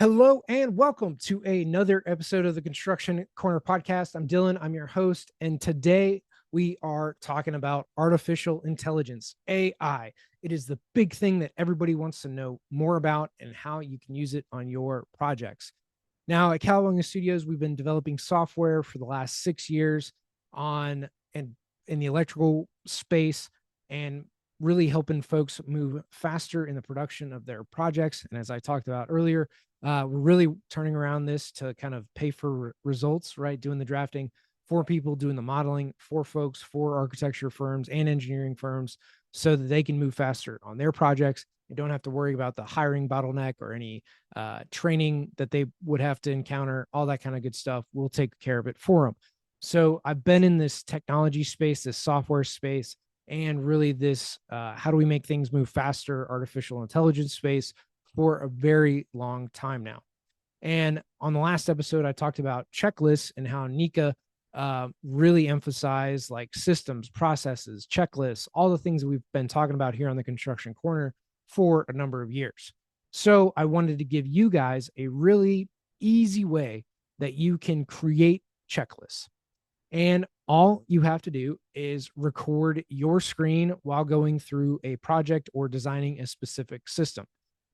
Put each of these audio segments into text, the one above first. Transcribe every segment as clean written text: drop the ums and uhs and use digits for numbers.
Hello and welcome to another episode of the Construction Corner podcast. I'm Dylan, I'm your host, and today we are talking about artificial intelligence, AI. It is the big thing that everybody wants to know more about and how you can use it on your projects. Now, at Cowabunga Studios, we've been developing software for the last 6 years on and in the electrical space and really helping folks move faster in the production of their projects. And as I talked about earlier, we're really turning around this to kind of pay for results, right? Doing the drafting for people, doing the modeling for folks, for architecture firms and engineering firms, so that they can move faster on their projects and don't have to worry about the hiring bottleneck or any training that they would have to encounter, all that kind of good stuff. We'll take care of it for them. So I've been in this technology space, this software space, and really this how do we make things move faster, artificial intelligence space for a very long time now. And on the last episode, I talked about checklists and how Nika really emphasized like systems, processes, checklists, all the things that we've been talking about here on the Construction Corner for a number of years. So I wanted to give you guys a really easy way that you can create checklists. And all you have to do is record your screen while going through a project or designing a specific system.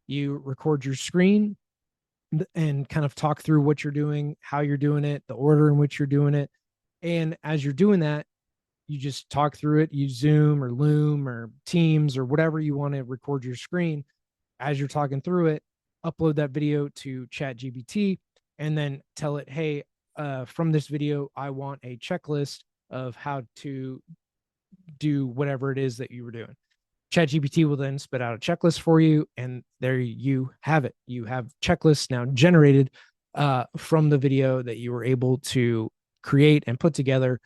You record your screen and kind of talk through what you're doing, how you're doing it, the order in which you're doing it. And as you're doing that, you just talk through it. You Zoom or Loom or Teams or whatever you want to record your screen. As you're talking through it, upload that video to ChatGPT and then tell it, hey, from this video, I want a checklist of how to do whatever it is that you were doing. ChatGPT will then spit out a checklist for you, and there you have it. You have checklists now generated from the video that you were able to create and put together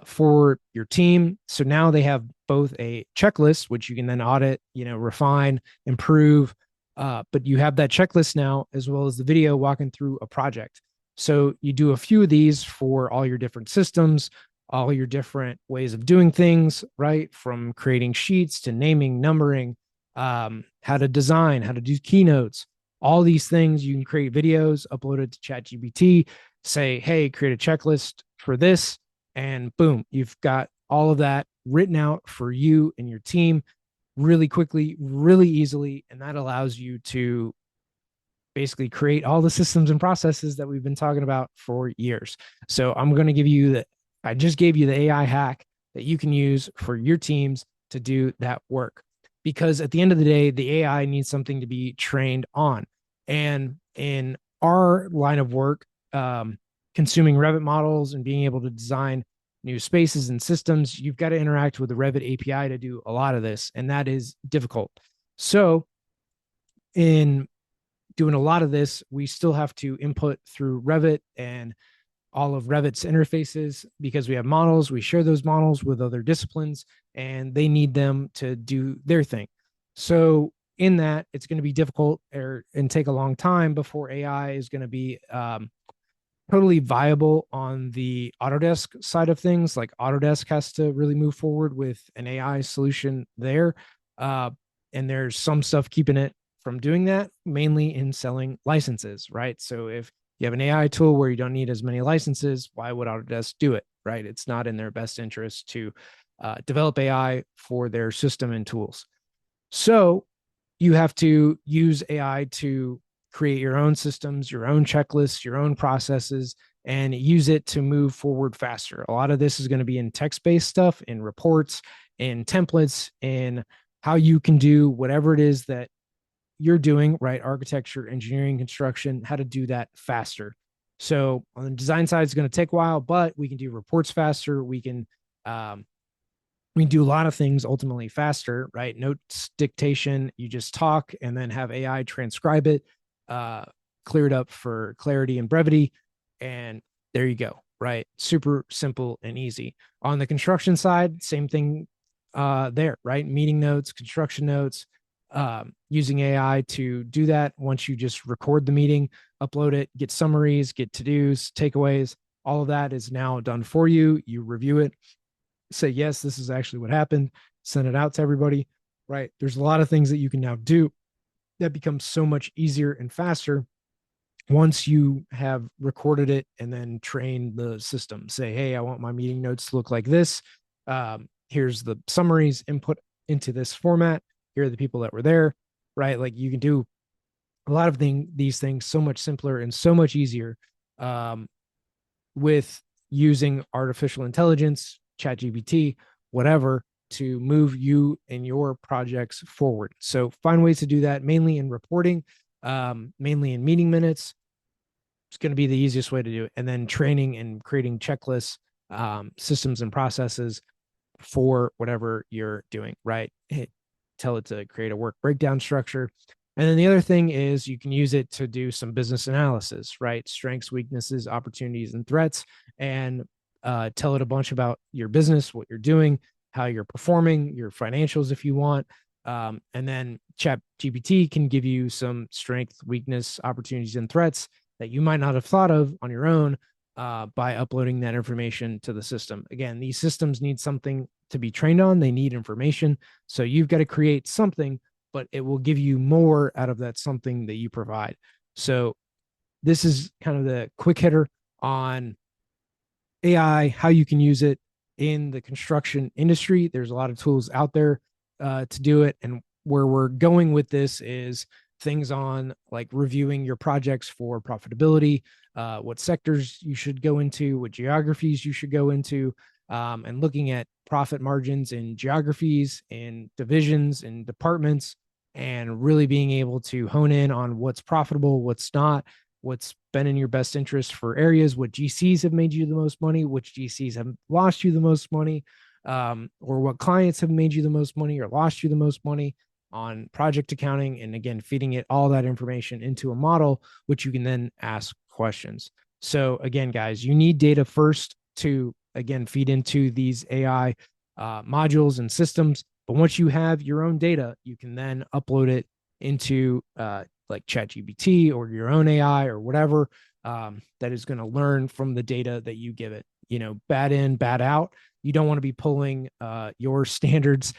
for your team. So now they have both a checklist, which you can then audit, refine, improve, but you have that checklist now, as well as the video walking through a project. So you do a few of these for all your different systems, all your different ways of doing things, right? From creating sheets to naming, numbering, how to design, how to do keynotes, all these things. You can create videos, upload it to ChatGPT, say, hey, create a checklist for this, and boom, you've got all of that written out for you and your team really quickly, really easily. And that allows you to basically create all the systems and processes that we've been talking about for years. So I'm going to give you I just gave you the AI hack that you can use for your teams to do that work. Because at the end of the day, the AI needs something to be trained on. And in our line of work, consuming Revit models and being able to design new spaces and systems, you've got to interact with the Revit API to do a lot of this, and that is difficult. So in doing a lot of this, we still have to input through Revit and all of Revit's interfaces because we have models. We share those models with other disciplines, and they need them to do their thing. So in that, it's going to be difficult and take a long time before AI is going to be totally viable on the Autodesk side of things. Like Autodesk has to really move forward with an AI solution there. And there's some stuff keeping it from doing that, mainly in selling licenses, right? So if you have an AI tool where you don't need as many licenses, why would Autodesk do it, right? It's not in their best interest to develop AI for their system and tools. So you have to use AI to create your own systems, your own checklists, your own processes, and use it to move forward faster. A lot of this is going to be in text-based stuff, in reports, in templates, in how you can do whatever it is that you're doing, right? Architecture, engineering, construction, how to do that faster. So on the design side, it's going to take a while, but we can do reports faster. We can do a lot of things ultimately faster, right? Notes dictation, you just talk and then have AI transcribe it, clear it up for clarity and brevity. And there you go, right? Super simple and easy. On the construction side, same thing there, right? Meeting notes, construction notes, using AI to do that. Once you just record the meeting, upload it, get summaries, get to-dos, takeaways, all of that is now done for you. You review it, say, yes, this is actually what happened, send it out to everybody, right? There's a lot of things that you can now do that becomes so much easier and faster once you have recorded it and then train the system, say, hey, I want my meeting notes to look like this. Here's the summaries input into this format. Here are the people that were there, right? Like you can do a lot of these things so much simpler and so much easier with using artificial intelligence, ChatGPT, whatever, to move you and your projects forward. So find ways to do that, mainly in reporting, mainly in meeting minutes. It's going to be the easiest way to do it. And then training and creating checklists, systems and processes for whatever you're doing, right? Tell it to create a work breakdown structure. And then the other thing is you can use it to do some business analysis, right? Strengths, weaknesses, opportunities, and threats, and tell it a bunch about your business, what you're doing, how you're performing, your financials if you want. And then Chat GPT can give you some strength, weakness, opportunities, and threats that you might not have thought of on your own by uploading that information to the system. Again, these systems need something to be trained on. They need information. So you've got to create something, but it will give you more out of that something that you provide. So this is kind of the quick hitter on AI, how you can use it in the construction industry. There's a lot of tools out there to do it. And where we're going with this is things on like reviewing your projects for profitability, what sectors you should go into, what geographies you should go into, and looking at profit margins in geographies and divisions and departments, and really being able to hone in on what's profitable, what's not, what's been in your best interest for areas, what GCs have made you the most money, which GCs have lost you the most money, or what clients have made you the most money or lost you the most money on project accounting. And again, feeding it all that information into a model, which you can then ask questions. So again, guys, you need data first to, again, feed into these AI modules and systems. But once you have your own data, you can then upload it into like ChatGPT or your own AI or whatever that is going to learn from the data that you give it. You know, bad in, bad out. You don't want to be pulling your standards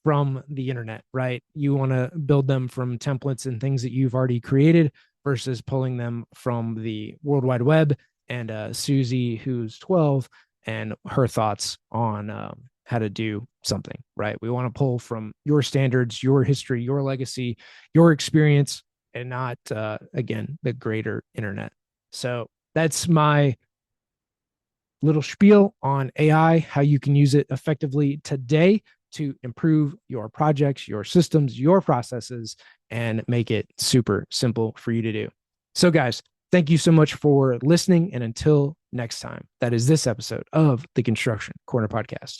from the internet, right? You want to build them from templates and things that you've already created versus pulling them from the World Wide Web and Susie, who's 12, and her thoughts on how to do something, right? We want to pull from your standards, your history, your legacy, your experience, and not, again, the greater internet. So that's my little spiel on AI, how you can use it effectively today to improve your projects, your systems, your processes, and make it super simple for you to do. So guys, thank you so much for listening. And until next time, that is this episode of the Construction Corner Podcast.